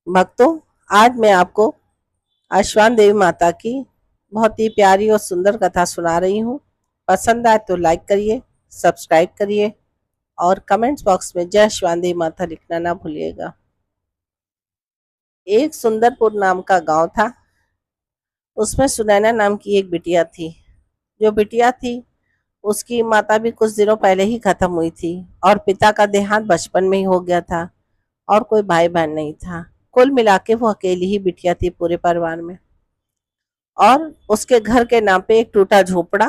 भक्तों, आज मैं आपको आश्वान देवी माता की बहुत ही प्यारी और सुंदर कथा सुना रही हूँ। पसंद आए तो लाइक करिए, सब्सक्राइब करिए और कमेंट्स बॉक्स में जय आश्वान देवी माता लिखना ना भूलिएगा। एक सुंदरपुर नाम का गांव था। उसमें सुनैना नाम की एक बिटिया थी। जो बिटिया थी उसकी माता भी कुछ दिनों पहले ही खत्म हुई थी और पिता का देहांत बचपन में ही हो गया था और कोई भाई बहन नहीं था। कुल मिला के वो अकेली ही बिटिया थी पूरे परिवार में। और उसके घर के नाम पे एक टूटा झोपड़ा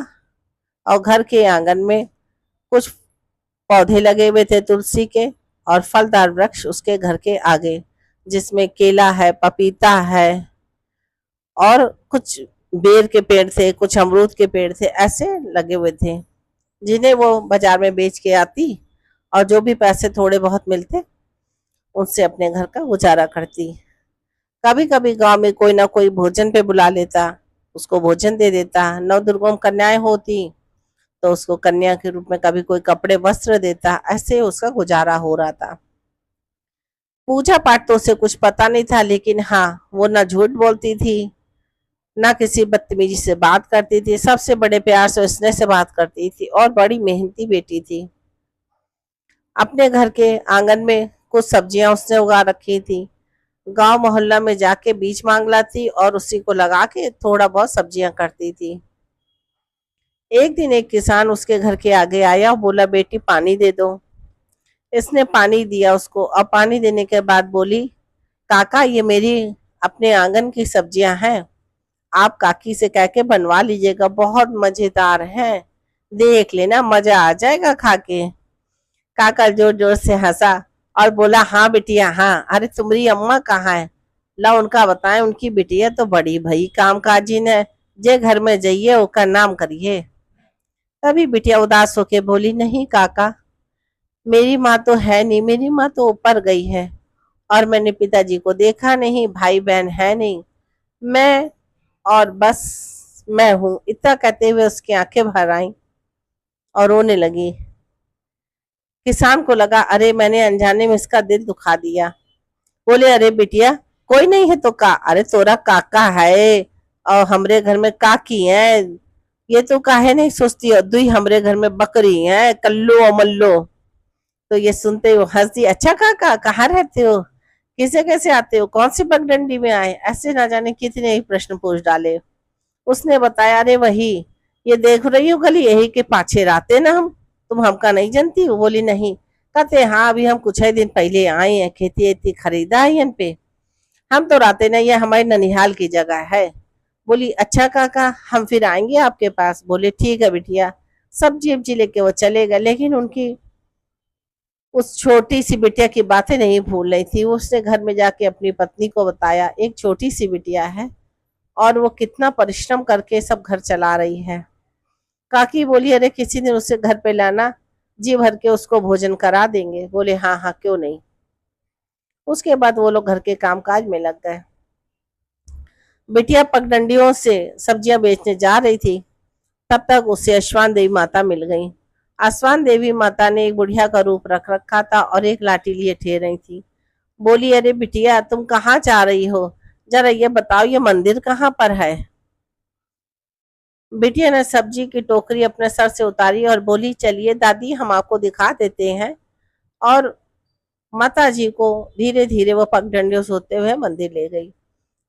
और घर के आंगन में कुछ पौधे लगे हुए थे तुलसी के और फलदार वृक्ष उसके घर के आगे, जिसमें केला है, पपीता है और कुछ बेर के पेड़ थे, कुछ अमरूद के पेड़ थे, ऐसे लगे हुए थे जिन्हें वो बाजार में बेच के आती और जो भी पैसे थोड़े बहुत मिलते उनसे अपने घर का गुजारा करती। कभी कभी गांव में कोई ना कोई भोजन पे बुला लेता, उसको भोजन दे देता। नव दुर्गम कन्याएं होती तो उसको कन्या के रूप में कभी कोई कपड़े वस्त्र देता। ऐसे उसका गुजारा हो रहा था। पूजा पाठ तो उसे कुछ पता नहीं था, लेकिन हाँ, वो ना झूठ बोलती थी, ना किसी बदतमीजी से बात करती थी। सबसे बड़े प्यार से स्नेह से बात करती थी और बड़ी मेहनती बेटी थी। अपने घर के आंगन में कुछ सब्जियां उसने उगा रखी थी। गांव मोहल्ला में जाके बीज मांग लाती और उसी को लगा के थोड़ा बहुत सब्जियां करती थी। एक दिन एक किसान उसके घर के आगे आया और बोला, बेटी पानी दे दो। इसने पानी दिया उसको और पानी देने के बाद बोली, काका ये मेरी अपने आंगन की सब्जियां हैं, आप काकी से कह के बनवा लीजिएगा, बहुत मजेदार हैं, देख लेना, मजा आ जाएगा खा के। काका जोर जोर से हंसा और बोला, हाँ बिटिया हाँ, अरे तुम्हारी अम्मा कहाँ है, ला उनका बताएं, उनकी बिटिया तो बड़ी भई काम काजिन है, जे घर में जाइए उसका नाम करिए। तभी बिटिया उदास होके बोली, नहीं काका, मेरी माँ तो है नहीं, मेरी माँ तो ऊपर गई है और मैंने पिताजी को देखा नहीं, भाई बहन है नहीं, मैं और बस मैं हूं। इतना कहते हुए उसकी आंखें भर आई और रोने लगी। किसान को लगा, अरे मैंने अनजाने में इसका दिल दुखा दिया। बोले, अरे बिटिया कोई नहीं है तो का, अरे तोरा काका है और हमरे घर में काकी है, ये तो काहे नहीं सोचती हो, दुई हमरे घर में बकरी है, कल्लो और मल्लो। तो ये सुनते हो हंस दी। अच्छा काका, कहाँ रहते हो, किसे कैसे आते हो, कौन सी पगडंडी में आए, ऐसे ना जाने कितने ही प्रश्न पूछ डाले। उसने बताया, अरे वही, ये देख रही हो गली, यही के पाछे रहते ना हम, तुम हमका नहीं जानती हो। बोली, नहीं। कहते, हाँ अभी हम कुछ ही दिन पहले आए हैं, खेती वेती खरीदा है यहाँ पे, हम तो रहते नहीं, ये हमारी ननिहाल की जगह है। बोली, अच्छा काका, हम फिर आएंगे आपके पास। बोले, ठीक है बिटिया। सब्जी उब्जी लेके वो चले गए, लेकिन उनकी उस छोटी सी बिटिया की बातें नहीं भूल रही थी। उसने घर में जाके अपनी पत्नी को बताया, एक छोटी सी बिटिया है और वो कितना परिश्रम करके सब घर चला रही है। काकी बोली, अरे किसी दिन उसे घर पे लाना, जी भर के उसको भोजन करा देंगे। बोले, हाँ हाँ क्यों नहीं। उसके बाद वो लोग घर के कामकाज में लग गए। बिटिया पगडंडियों से सब्जियां बेचने जा रही थी, तब तक उसे अश्वान देवी माता मिल गई। आसवान देवी माता ने एक बुढ़िया का रूप रख रखा था और एक लाठी लिए ठहर रही थी। बोली, अरे बिटिया तुम कहाँ जा रही हो, जरा ये बताओ ये मंदिर कहाँ पर है। बिटिया ने सब्जी की टोकरी अपने सर से उतारी और बोली, चलिए दादी हम आपको दिखा देते हैं। और माता जी को धीरे धीरे वो पगडंडियों से होते हुए मंदिर ले गई।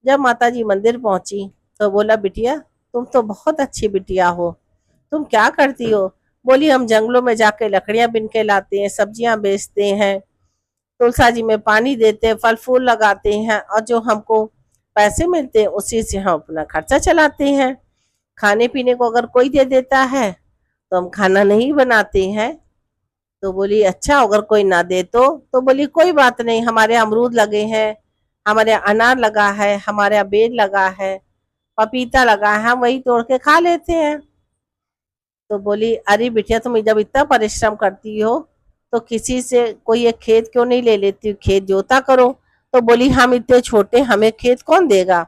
जब माता जी मंदिर पहुंची तो बोला, बिटिया तुम तो बहुत अच्छी बिटिया हो, तुम क्या करती हो। बोली, हम जंगलों में जाके लकड़ियां बिन के लाते हैं, सब्जियां बेचते हैं, तुलसा जी में पानी देते हैं, फल फूल लगाते हैं और जो हमको पैसे मिलते हैं उसी से हम अपना खर्चा चलाते हैं। खाने पीने को अगर कोई दे देता है तो हम खाना नहीं बनाते हैं। तो बोली, अच्छा अगर कोई ना दे तो बोली, कोई बात नहीं, हमारे अमरूद लगे हैं, हमारे यहाँ अनार लगा है, हमारे यहाँ बेर लगा है, पपीता लगा है, हम वही तोड़ के खा लेते हैं। तो बोली, अरे बिटिया तुम जब इतना परिश्रम करती हो तो किसी से कोई एक खेत क्यों नहीं ले लेती, खेत जोता करो। तो बोली, हम इतने छोटे, हमें खेत कौन देगा।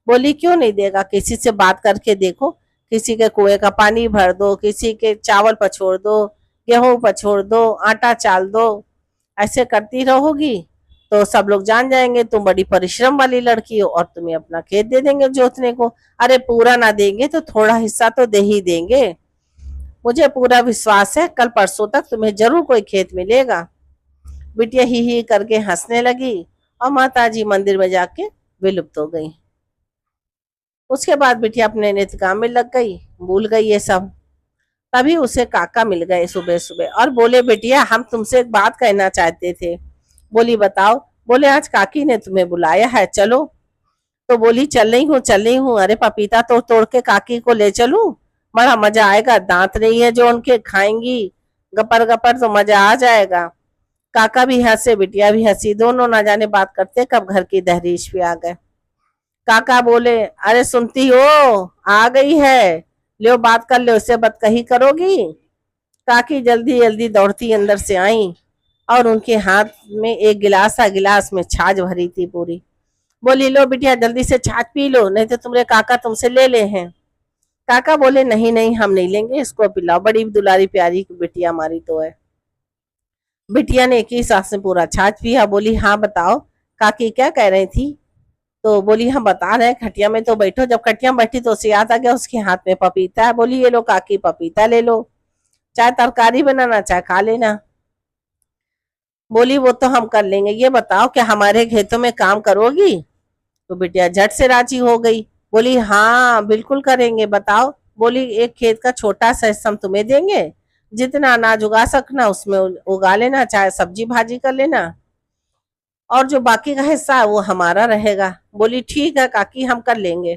बोली, क्यों नहीं देगा, किसी से बात करके देखो, किसी के कुएं का पानी भर दो, किसी के चावल पछोड़ दो, गेहूं पछोड़ दो, आटा चाल दो, ऐसे करती रहोगी तो सब लोग जान जाएंगे तुम बड़ी परिश्रम वाली लड़की हो और तुम्हें अपना खेत दे देंगे जोतने को। अरे पूरा ना देंगे तो थोड़ा हिस्सा तो दे ही देंगे। मुझे पूरा विश्वास है कल परसों तक तुम्हें जरूर कोई खेत मिलेगा। बिटिया ही करके हंसने लगी और माता जी मंदिर में जाके विलुप्त हो गई। उसके बाद बिटिया अपने नित्य काम में लग गई, भूल गई ये सब। तभी उसे काका मिल गए सुबह सुबह और बोले बेटिया हम तुमसे एक बात कहना चाहते थे। बोली बताओ। बोले आज काकी ने तुम्हें बुलाया है, चलो। तो बोली चल रही हूँ चल रही हूँ। अरे पपीता तोड़ तोड़ के काकी को ले चलूं, बड़ा मजा आएगा। दांत नहीं है जो उनके, खाएंगी गपर गपर तो मजा आ जाएगा। काका भी हंसे, बिटिया भी हंसी, दोनों ना जाने बात करते कब घर की दहलीज पे आ गए। काका बोले अरे सुनती हो, आ गई है, लो बात कर लो, इससे बदकही करोगी। काकी जल्दी जल्दी दौड़ती अंदर से आई और उनके हाथ में एक गिलास था, गिलास में छाछ भरी थी पूरी। बोली लो बिटिया जल्दी से छाछ पी लो, नहीं तो तुम्हारे काका तुमसे ले ले हैं। काका बोले नहीं नहीं हम नहीं लेंगे, इसको पिलाओ, बड़ी दुलारी प्यारी बिटिया हमारी तो है। बिटिया ने एक ही सांस में पूरा छाछ पिया। बोली हाँ बताओ काकी क्या कह रही थी। तो बोली हम बता रहे हैं खटिया में तो बैठो। जब खटिया में बैठी तो उसे याद आ गया उसके हाथ में पपीता है। बोली ये लो काकी पपीता ले लो, चाहे तरकारी बनाना चाहे खा लेना। बोली वो तो हम कर लेंगे, ये बताओ क्या हमारे खेतों में काम करोगी। तो बिटिया झट से राजी हो गई, बोली हाँ बिल्कुल करेंगे, बताओ। बोली एक खेत का छोटा सा हिस्सा हम तुम्हें देंगे, जितना अनाज उगा सकना उसमें उगा लेना, चाहे सब्जी भाजी कर लेना, और जो बाकी का हिस्सा है वो हमारा रहेगा। बोली ठीक है काकी हम कर लेंगे।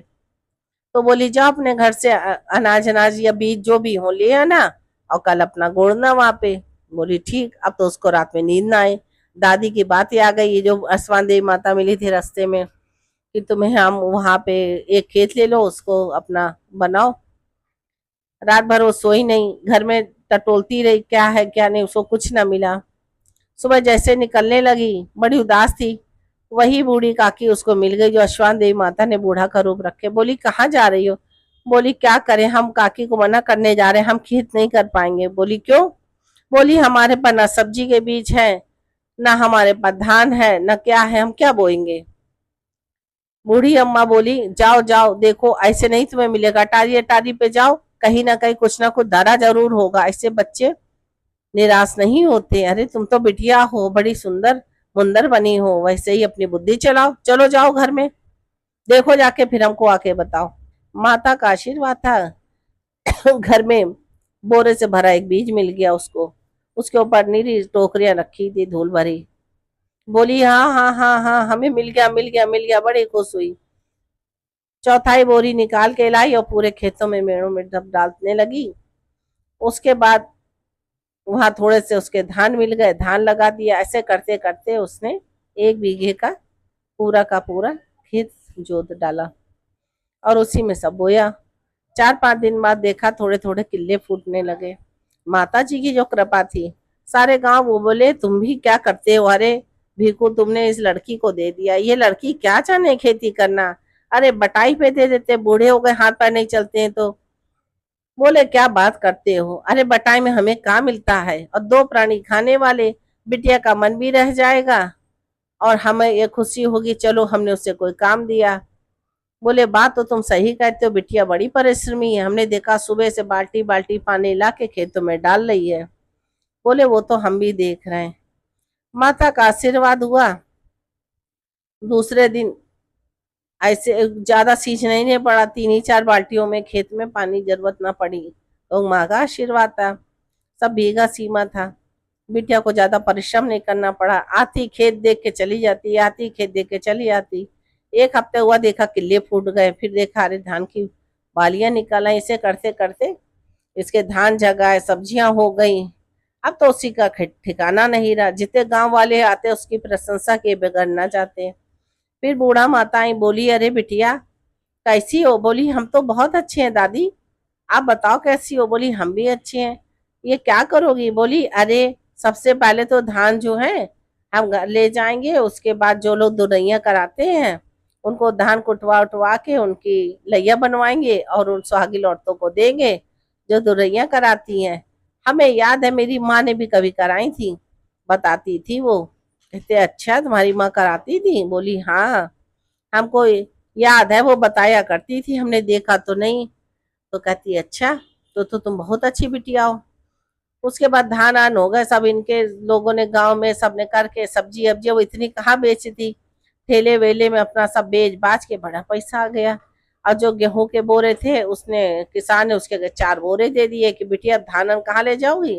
तो बोली जाओ अपने घर से अनाज अनाज या बीज जो भी हो ले आना और कल अपना गोड़ना वहां पे। बोली ठीक। अब तो उसको रात में नींद ना आए, दादी की बात ही आ गई, ये जो असवान देवी माता मिली थी रास्ते में कि तुम्हें हम वहां पे एक खेत ले लो उसको अपना बनाओ। रात भर वो सोई नहीं, घर में टटोलती रही क्या है क्या नहीं, उसको कुछ ना मिला। सुबह जैसे निकलने लगी बड़ी उदास थी। वही बूढ़ी काकी उसको मिल गई जो अश्वान देवी माता ने बूढ़ा का रूप रखे। बोली कहाँ जा रही हो। बोली क्या करें, हम काकी को मना करने जा रहे हैं, हम खेत नहीं कर पाएंगे। बोली क्यों। बोली हमारे पास ना सब्जी के बीज है, ना हमारे पास धान है, ना क्या है, हम क्या बोएंगे। बूढ़ी अम्मा बोली जाओ जाओ देखो ऐसे नहीं तुम्हें मिलेगा, अटारी अटारी पे जाओ, कहीं ना कहीं कुछ ना कुछ धरा जरूर होगा, ऐसे बच्चे निराश नहीं होते। अरे तुम तो बिटिया हो, बड़ी सुंदर मुंदर बनी हो, वैसे ही अपनी बुद्धि चलाओ, चलो जाओ घर में देखो जाके फिर हमको आके बताओ। माता का आशीर्वाद था। घर में बोरे से भरा एक बीज मिल गया उसको, उसके ऊपर नीली टोकरियां रखी थी धूल भरी। बोली हाँ हाँ हाँ हाँ हमें मिल गया मिल गया मिल गया, बड़ी खुश हुई। चौथाई बोरी निकाल के लाई और पूरे खेतों में मेड़ों में डब डालने लगी। उसके बाद वहां थोड़े से उसके धान मिल गए, धान लगा दिया। ऐसे करते करते उसने 1 बीघे का पूरा खेत जोत डाला और उसी में सब बोया। 4-5 दिन बाद देखा थोड़े थोड़े किल्ले फूटने लगे। माता जी की जो कृपा थी, सारे गांव वो बोले तुम भी क्या करते हो, अरे भीखू तुमने इस लड़की को दे दिया, ये लड़की क्या जाने खेती करना, अरे बटाई पे दे देते, बूढ़े हो गए हाथ पैर नहीं चलते हैं तो। बोले क्या बात करते हो, अरे बटाई में हमें क्या मिलता है, और 2 प्राणी खाने वाले, बिटिया का मन भी रह जाएगा और हमें ये खुशी होगी चलो हमने उससे कोई काम दिया। बोले बात तो तुम सही कहते हो, बिटिया बड़ी परिश्रमी है, हमने देखा सुबह से बाल्टी बाल्टी पानी ला के खेतों में डाल रही है। बोले वो तो हम भी देख रहे हैं। माता का आशीर्वाद हुआ। दूसरे दिन ऐसे ज्यादा सींचना ही नहीं पड़ा, 3 ही 4 बाल्टियों में खेत में पानी जरूरत ना पड़ी, तो माँ का आशीर्वाद था। सब भीगा सीमा था, बिटिया को ज्यादा परिश्रम नहीं करना पड़ा, आती खेत देख के चली जाती, आती खेत देख के चली आती। 1 हफ्ते हुआ देखा किल्ले फूट गए, फिर देखा अरे धान की बालियां निकल आई। इसे करते करते इसके धान जगाए, सब्जियां हो गई। अब तो उसी का ठिकाना नहीं रहा, जितने गांव वाले आते उसकी प्रशंसा के बगैर न जाते। फिर बूढ़ा माताएं बोली अरे बिटिया कैसी हो। बोली हम तो बहुत अच्छे हैं दादी, आप बताओ कैसी हो। बोली हम भी अच्छे हैं। ये क्या करोगी। बोली अरे सबसे पहले तो धान जो है हम ले जाएंगे, उसके बाद जो लोग दुरैया कराते हैं उनको धान कुटवा उठवा के उनकी लैया बनवाएंगे और उन सुहागिन औरतों को देंगे जो दुरैया कराती हैं। हमें याद है मेरी माँ ने भी कभी कराई थी, बताती थी वो। कहते अच्छा तुम्हारी माँ कराती थी? बोली हाँ, हमको याद है, वो बताया करती थी, हमने देखा तो नहीं। तो कहती अच्छा, तो तुम बहुत अच्छी बिटिया हो। उसके बाद धान आन हो गए सब, इनके लोगों ने गांव में सबने करके सब्जी अब्जी वो इतनी कहाँ बेची थी, ठेले वेले में अपना सब बेच बाच के बड़ा पैसा आ गया। और जो गेहूं के बोरे थे उसने, किसान ने उसके 4 बोरे दे दिए कि बिटिया धान आन कहाँ ले जाओगी,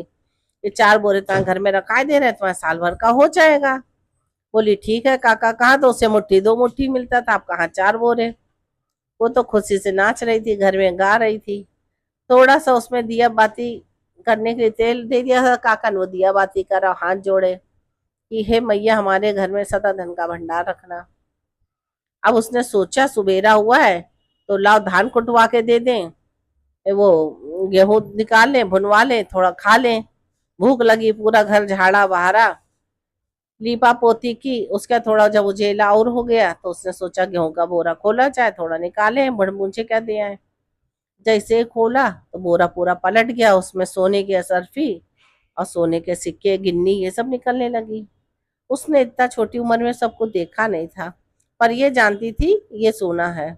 ये 4 बोरे तुम्हारे घर में रखा दे रहे हैं, तुम्हारे साल भर का हो जाएगा। बोली ठीक है काका, कहाँ तो उसे मुट्ठी 2 मुट्ठी मिलता था, आप कहाँ 4 बोरे। वो तो खुशी से नाच रही थी, घर में गा रही थी। थोड़ा सा उसमें दिया बाती करने के लिए तेल दे दिया था, काका ने वो दिया बाती करा, हाथ जोड़े कि हे मैया हमारे घर में सदा धन का भंडार रखना। अब उसने सोचा सुबेरा हुआ है तो लाओ धान कुटवा के दे दें, वो गेहूं निकाल लें, भुनवा लें, थोड़ा खा लें। भूख लगी, पूरा घर झाड़ा बहारा, लीपा पोती की। उसका थोड़ा जब उजेला और हो गया तो उसने सोचा गेहूं का बोरा खोला जाए, थोड़ा निकाले मुझे क्या दे आए। जैसे ही खोला तो बोरा पूरा पलट गया, उसमें सोने की असरफी और सोने के सिक्के गिन्नी ये सब निकलने लगी। उसने इतना छोटी उम्र में सबको देखा नहीं था, पर ये जानती थी ये सोना है।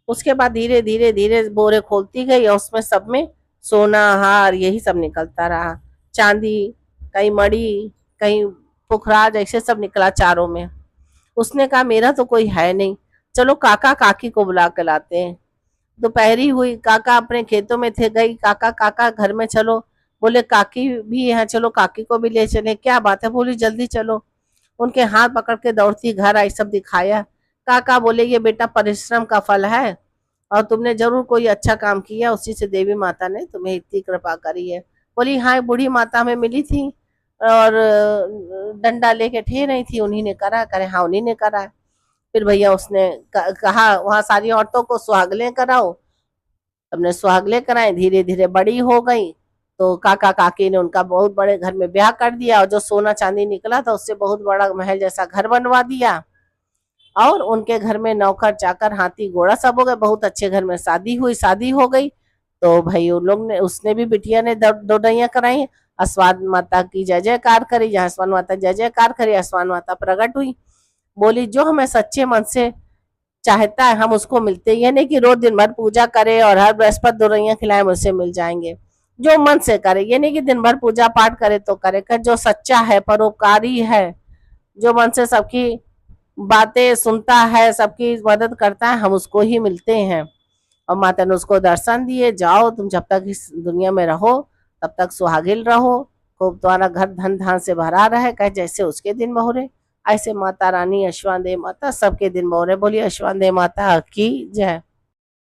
उसके बाद धीरे धीरे धीरे बोरे खोलती गई और उसमें सब में सोना हार यही सब निकलता रहा। चांदी, कहीं मड़ी, कहीं पुखराज, ऐसे सब निकला चारों में। उसने कहा मेरा तो कोई है नहीं, चलो काका काकी को बुला के लाते हैं। दोपहरी हुई, काका अपने खेतों में थे, गई काका काका घर में चलो। बोले काकी भी है, चलो काकी को भी ले चले। क्या बात है? बोली जल्दी चलो। उनके हाथ पकड़ के दौड़ती घर आई, सब दिखाया। काका बोले ये बेटा परिश्रम का फल है, और तुमने जरूर कोई अच्छा काम किया, उसी से देवी माता ने तुम्हें इतनी कृपा करी है। बोली हाँ, बूढ़ी माता हमें मिली थी और डंडा लेके ठे रही थी, उन्हीं ने करा। करे हाँ उन्हीं ने करा। फिर भैया उसने कहा वहां सारी औरतों को सुहागले कराओ। हमने सुहागले कराए, धीरे धीरे बड़ी हो गई। तो काका काकी ने उनका बहुत बड़े घर में ब्याह कर दिया, और जो सोना चांदी निकला था उससे बहुत बड़ा महल जैसा घर बनवा दिया। और उनके घर में नौकर चाकर हाथी घोड़ा सब हो गए, बहुत अच्छे घर में शादी हुई, शादी हो गई। तो भाई उन लोग ने, उसने भी बिटिया ने दो डैया कराई। आसमान माता की जय जयकार करी, जहाँ आसमान माता जय जयकार करी, आसमान माता प्रकट हुई। बोली जो हमें सच्चे मन से चाहता है हम उसको मिलते हैं, ये नहीं कि रोज दिन भर पूजा करे और हर बृहस्पति 2 रोइयां खिलाए मुझसे मिल जाएंगे। जो मन से करे, ये नहीं कि दिन भर पूजा पाठ करे तो करे, कर जो सच्चा है, परोपकारी है, जो मन से सबकी बातें सुनता है, सबकी मदद करता है, हम उसको ही मिलते हैं। और माता ने उसको दर्शन दिए, जाओ तुम जब तक इस दुनिया में रहो तब तक सुहागिल रहो, खूब तुम्हारा घर धन धान से भरा रहे, कहे जैसे उसके दिन मोहरे ऐसे माता रानी अश्वान देव माता सबके दिन मोहरे। बोलिए अश्वान देव माता की जय।